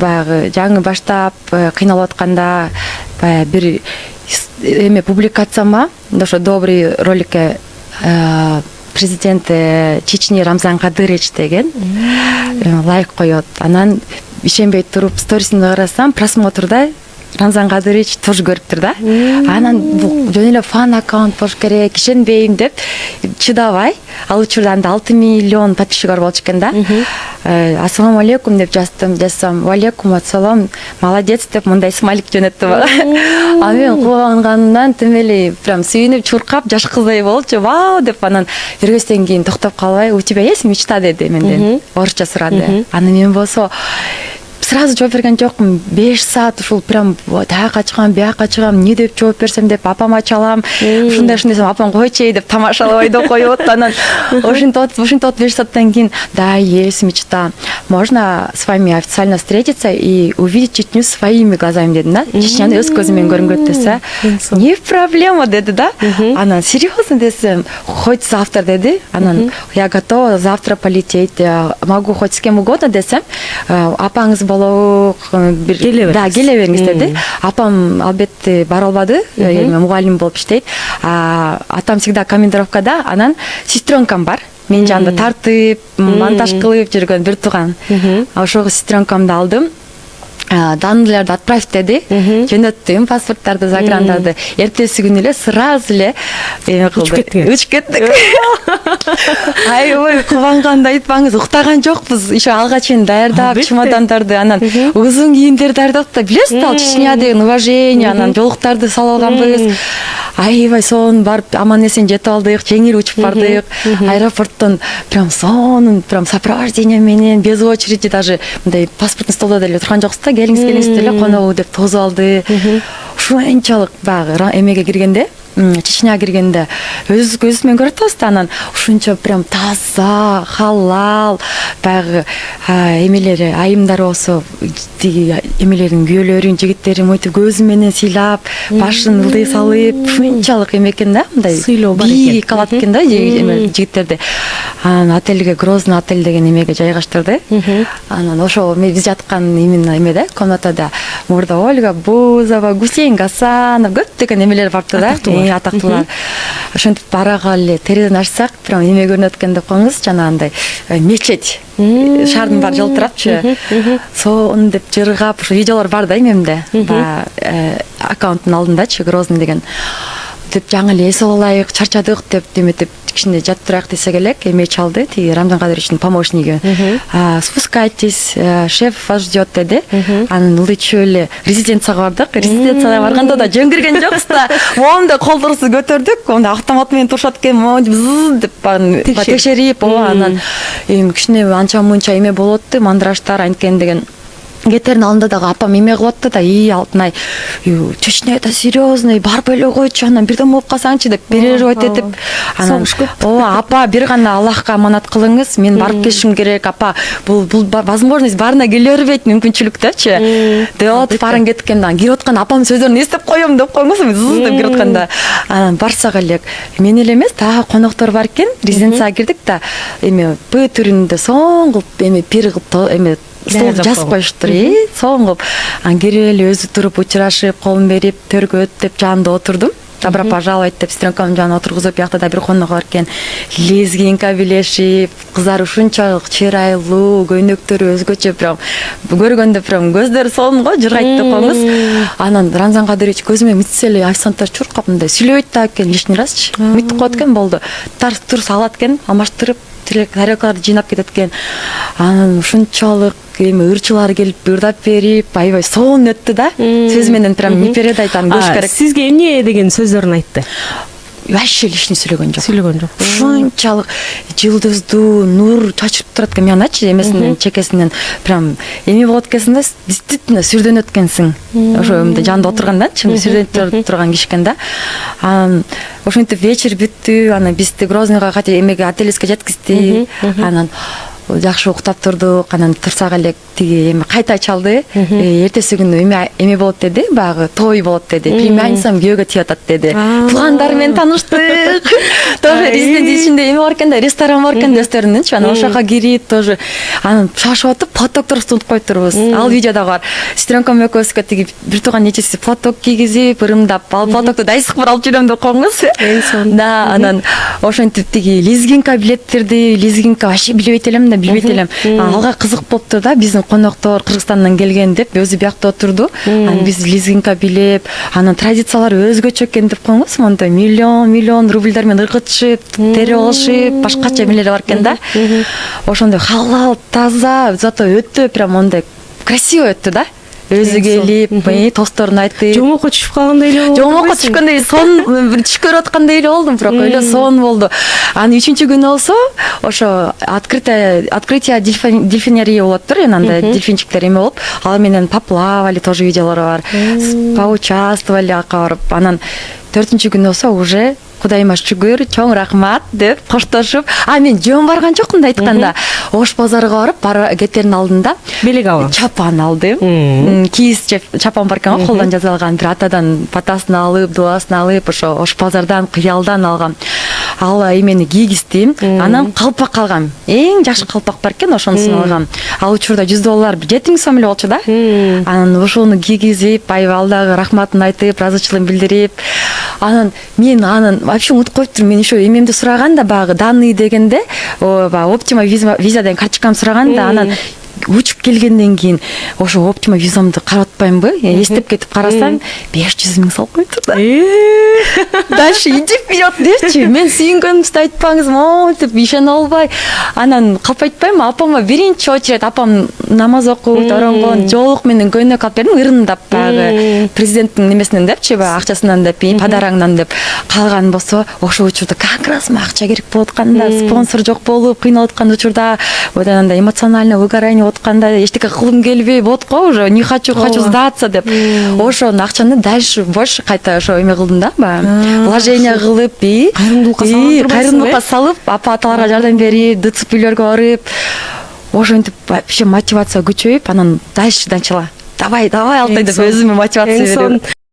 баягы жаңы баштап кыйналып атканда баягы бир эме публикацияма ошо добрый роликке президент Чечни Рамзан Кадырович деген лайк коет. Анан ишенбей туруп сторисине карасам, просмотрда Рамзан Кадырович тоже көрүптүр да. Анан бул жөн эле фан аккаунт болуш керек, ишенбейм деп чыдабай, ал учурда 6 миллион подписчиктер болчу экен да. Ассаламу алейкум деп жазсам, алейкум ассалам, молодец деп мындай смайлик жөнөттү бага. А мен кубанганымдан тим эле прям сүйүнүп, чуркап, жаш кыздай болчу. Вау деп анан биргөстөн кийин токтоп калбай, у тебя есть мечта деди менден. Орусча сурады. Аны мен болсо сразу жооп берген жокмун. 5 саат ушул прям таяка чыгам, бияка чыгам, эмне деп жооп берсем деп апама чалам. Ушундай десем апам койчу деп тамашалап ойдоп коет. Анан ушинтип 5 сааттан кийин да, есть мечта. Можно с вами официально встретиться и увидеть Чечню своими глазами дедим да. Чечняны өз көзүм менен көргөнгө десе. Не проблема деди да. Анан серьезно десем, хоть завтра деди. Анан я готова завтра полететь. Могу хоть с кем угодно десем. Апаңыз боло да, келе бериңиз деди. Апам албетте бара албады, мугалим болуп иштейт. Атам всегда командировкада, анан сестренкам бар. Мен жанында тартып, монтаж кылып жүргөн бир тууган. Ошого сестренкамды алдым. Данныйларды отправь деди. Жөнөттүм паспорттарды, заграндарды. Эртеси күнү эле сразу эле учуп кеттик. Ой, кубанганда айтпаңыз, уктаган жокпуз. Еще алга чейин даярдап, чемодандарды, анан узун кийимдерди даярдап да, билесиз ал Чечня деген уважение, анан жолуктарды салып алганбыз. Аябай сонун барып аман эсен жетип алдык, жеңил учуп бардык. Аэропорттон прям сонун, прям сопровождение менен, без очереди, даже мындай паспортный столдо деле турган жоксуз да, келиңиз деле коногу деп тосуп алды. Ушунчалык баягы эмеге киргенде, Чечняга киргенде өз көзүмөн көрүп атабыз да, анан ушунча прям таза, халал, баягы эмелери, айымдар болсо тиги эмелердин күйөөлөрүн, жигиттерин мынтип көзү менен сыйлап, башын ылдый салып, ушунчалык эме экен да, мындай сыйлоо бар экен. Бийик калат экен да жигиттерди. Анан отельге, Грозный отель деген эмеге жайгаштырды. Анан ошо биз жаткан именно эмеде, комнатада мурда Ольга Бузова, Гусейн Гасанов, көптөгөн эмелер барыптыр да. Атактуулар. Ошентип барага эле терезени ачсак, прям эме көрүнөт экен деп коюңуз, жанагындай мечеть. Шаардын баары жылып турапчы. Сонун деп жыргап, ушу видеолор бар да эмемде. Аккаунттун алдындачы, Грозный деген. Деп жаңы эле эс алайык, чарчадык деп деметип кичине жатып турайык десек элек, эме чалды, тиги Рамзан Кадыровичтин помощниги. Спускайтесь, шеф вас ждет деди. Анан ылдычып эле резиденцияга бардык. Резиденцияга барганда да жөн кирген жокпуз да. Моунда колдорубузду көтөрдүк. Онда автомат менен турушат экен, деп текшерип, анан кичине анча мынча эме болот, мандыраштар анткен деген. Кетерин алдында дагы апам эме кылып атты да, Алтынай, Чечня это серьезный, барып эле койчу, анан бирден болуп калсаңчы деп переживать этип, анан апа бир гана Аллахка аманат кылыңыз, мен барып келишим керек, апа, бул возможность баарына келе бербейт, мүмкүнчүлүктөчү. Деп атып барын кеткенде, кирип аткан апамдын сөздөрүн эстеп коем деп коюңуз, деп кирип атканда, анан барсак элек, мен эле эмес, дагы коноктор бар экен, резиденцияга кирдик да, эме П түрүндө соң кылып эме пир кылып эме стол жазып коюштур, соң кылып. Анан кирип эле өзү туруп учурашып, колун берип, төргө өтүп жанында отурдум. Добро пожаловать деп сестренкамдын жанына отургузуп, биякта да бир конок бар экен. Лезгинка билешип, кыздар ушунчалык чырайлуу, көйнөктөрү өзгөчө, прям көргөндө прям көздөрү сонун го, жыргайт деп коюңуз. Анан Рамзан Кадырович көзүмө митсе эле официанттар чуркап мындай сүйлөбөйт да экен, лишний разчы. Митип коет экен, болду. Тур салат экен, алмаштырып, тарелкаларды жыйнап кетет экен. Анан ушунчалык эми ырчылар келип ырдап берип, аябай сонун өттү да. Сөз менен прям не передать, аны көрүш керек. Сизге эмне деген сөздөрүн айтты? Вообще лишний сүйлөгөн жок. Ушунчалык жылдыздуу нур чачырып турат экен, мен ачы эмесинен, чекесинен прям эме болот экенсиң да, действительно сүрдөнөт экенсиң. Ошо эмде жанында отурганда, чын сүрдөнүп турган киши экен да. Анан ошентип вечер бүттү, анан бизди Грозныйга кате эмеге отелиске жеткизди. Анан жакшы уктап турдук, анан турсак элек тиги эми кайта чалды. Эртеси күнү эме болот деди, баягы той болот деди. Племянницам күйөөгө тиеп атат деди. Туугандар менен таныштык. Тоже резидент ичинде эме бар экен да, ресторан бар экен да өздөрүнүнчү, анан ошого кирип тоже анан шашып атып платок туурасында унутуп коюптурбуз. Ал видеодо бар. Сестренкам экөөбүзгө тиги бир тууган нечеси платок кийгизип, ырымдап, ал платокту дайсык бир алып жүрөм деп койгонбуз. Да, анан ошентип тиги лизгинка билеттерди, лизгинка вообще билбейт элем да, билбейт элем. Алга кызык болуптур да, биздин коноктор Кыргызстандан келген деп, өзү биякта отурду. Анан биз лизгинка билеп, анан традициялары өзгөчө экен деп койгонбуз. Мондай миллион рубльдар менен ыргытышып, терип алышып, башкача эмелер бар экен да. Ошондой халал, таза, зато өтө прям мондай красиво өттү да. Өзү келип, тостторун айтып. Жомокко түшүп калгандай эле болду. Жомокко түшкөндөй сон, бир түш көрүп аткандай эле болдум, бирок эле сон болду. Анан 3-күнү болсо, ошо открытие дельфинерии болоттур, анда дельфинчиктер эме болуп, алар менен поплавали, тоже видеолор бар. Поучаствовали ака барып. Анан 4-күнү болсо уже Кудайыма шүгүр, чоң рахмат деп коштошуп, мен жөн барган жокмун да айтканда. Ош базарга барып, кетердин алдында белек алып чапан алдым. Кийиз чапан бар экен, колдон жасалган, бир атадан батасын алып, дуасын алып, ошо Ош базардан, кыялдан алгам. Ал эмени кийгиздим, анан калпак алгам. Эң жакшы калпак бар экен, ошонусун алгам. Ал учурда $100 7 сом эле болчу да. Анан ошону кийгизип, алдагы рахматын айтып, ыраазычылыгын билдирип, анан мен вообще унутуп коюптур. Мен еще эмемди сураган да, багы данные дегенде, Optima визадан карточкамды сураган да, анан учуп келгенден кийин ошо Optima визамды карап атпаймынбы? Эстеп кетип карасам, 500 000 салып коюптур да. Дальше иди вперед депчи. Мен сүйүнгөнүмдү айтпаңыз, деп ишене албай. Анан калп айтпаймынбы, апама биринчи очередь апам намаз окуп, оронгон, жоолук менен көйнөк алып бердим, ырымдап багы президенттин немесинен депчи, подарагынан деп, подарагынан деп. Калган болсо, ошол учурда как раз акча керек болуп атканда, спонсор жок болуп, кыйналып аткан учурда, андай эмоционально выгорание отканда, эчтеке кылгым келбей болот го, уже не хочу сдаться деп. Ошол акчаны дальше больше кайта ошо эме кылдым да, вложение кылып, кайрымдуулукка салып, апа аталарга жардам берип, ДЦПлерге барып, ошентип вообще мотивация күчөйүп, анан дальше начала. Давай, Алтай деп өзүмө мотивация берип.